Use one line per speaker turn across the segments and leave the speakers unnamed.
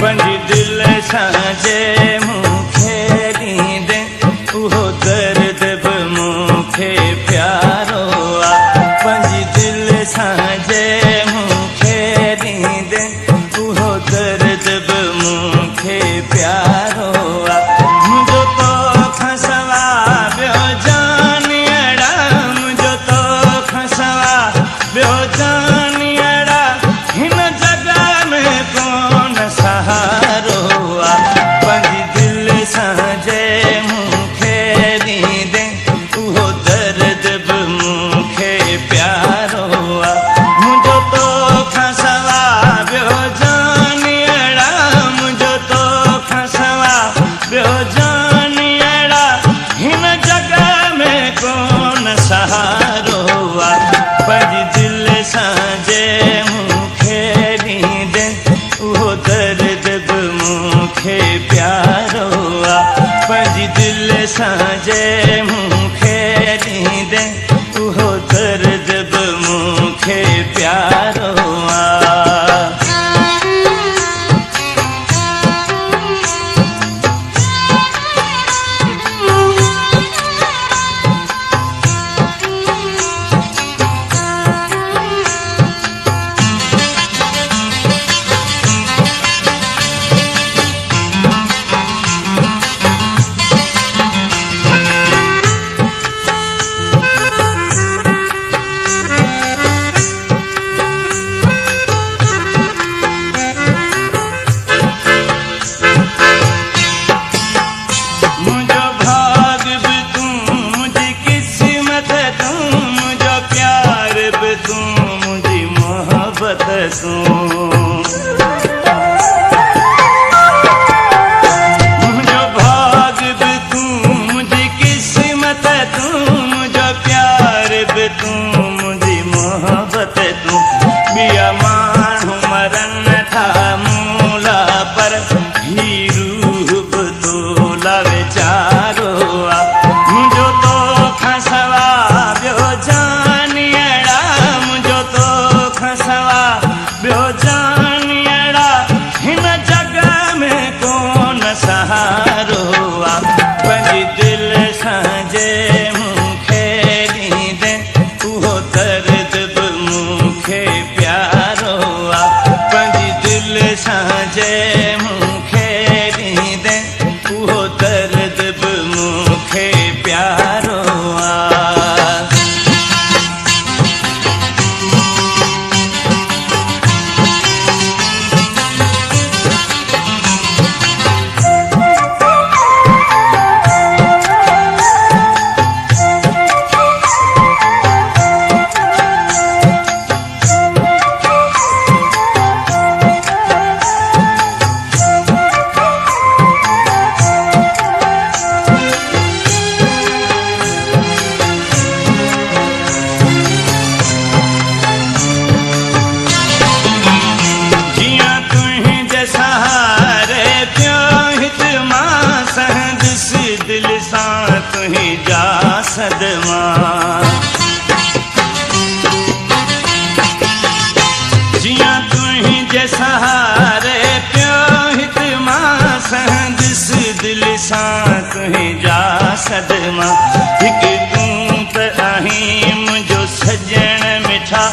पंहिंजी दिल सां जे मूंखे ॾींदे उहो दर्द बि मूंखे प्यारो आहे। पंहिंजी दिल सां जे मूंखे ॾींदे उहो दर्द बि मूंखे प्यारो आहे। मुंहिंजो तोखां सवा ॿियो जानियड़ा, मुंहिंजो तोखां सवा ॿियो जानियड़ा हिन जॻह में कोन सहारो आहे। पंहिंजी दिल सां जे मूंखे ॾींदे उहो दर्द बि मूंखे प्यारो आहे। मुंहिंजो तोखां सवा ॿियो जानियड़ा, मुंहिंजो तोखां सवा ॿियो जानियड़ा हिन जॻह में कोन सहारो आहे। पंहिंजी दिल सां जे मूंखे ॾींदे उहो दर्द बि मूंखे प्यारो आहे। पंहिंजी दिल सां जे मूंखे ॾींदे उहो दर्द बि मूंखे प्यारो आहे। मुंहिंजो भाग बि तूं, मुंहिंजी क़िस्मत तूं, मुंहिंजो प्यार बि तूं, मुंहिंजी मोहबत तूं। मुंहिंजो भाग बि तूं, मुंहिंजी क़िस्मत तूं, मुंहिंजो प्यार बि तूं, मुंहिंजी मोहबत तूं। ॿिया माण्हू मरनि था मूला पर ही रूह बि तोला वीचारो आहे। मुंहिंजो तोखां सवा ॿियो जानियड़ा, मुंहिंजो तोखां सवा ॿियो जानियड़ा हिन जॻह में कोन सहारो आहे। पंहिंजी दिल सां जे मूंखे ॾींदे उहो दर्द बि मूंखे प्यारो आहे। पंहिंजी दिल सां जे मूंखे ॾींदे उहो दर्द बि मूंखे प्यारो आहे। जियां तुंहिंजे सहारे पियो हित मां संदस दिल सां तुंहिंजा सदमा। जियां तुंहिंजे सहारे पियो हित मां संदस दिल सां तुंहिंजा सदमा। हिकु तूं त आहीं मुंहिंजो सजण मिठा,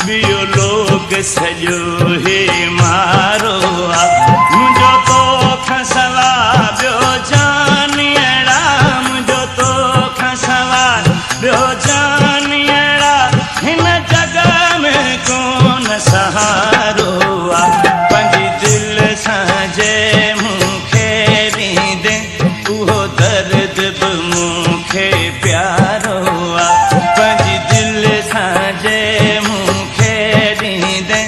ॿियो लोक सॼो हे मारो आहे। मुंहिंजो तोखां सवा ॿियो जानियड़ा, मुंहिंजो तोखां सवा ॿियो जानियड़ा हिन जॻह में कोन सहारो आहे। पंहिंजी दिल सां जे मूंखे ॾींदे उहो दर्द बि मूंखे प्यारो आहे। पंहिंजी दिल सां जे मूंखे ॾींदे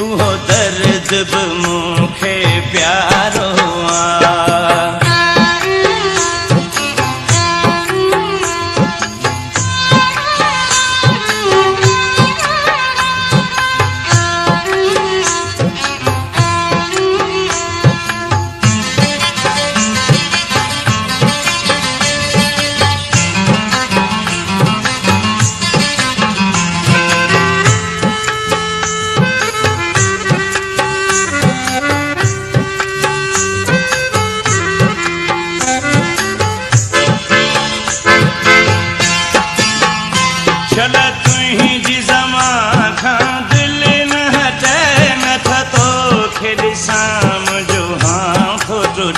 उहो दर्द बि मूंखे प्यारो आहे।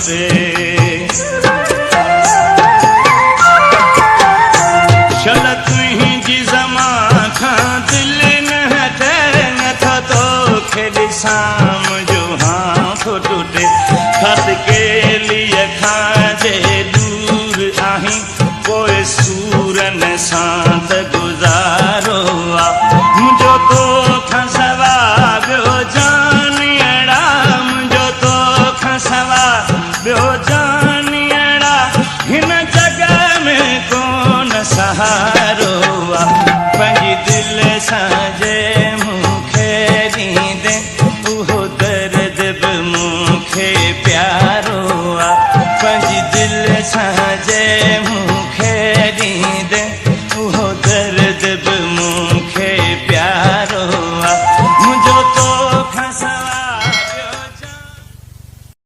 टूटे। चल तुंहिंजी ज़मा खां दिलि न हटे, नथो तोखे ॾिसां मुंहिंजो हाथ टूटे। खत के लिए खां जे दूर आहीं, पोइ सूरन सां त गुज़ारो आहे। मुंहिंजो तोखां सवा ॿियो जानियड़ा, मुंहिंजो तोखां सवा ॿियो जानियड़ा, हिन जॻह में कोन सहारो आहे। पंहिंजी दिलि सां जे मूंखे ॾींदे, उहो दर्द बि मूंखे प्यारो आहे। पंहिंजी दिलि सां जे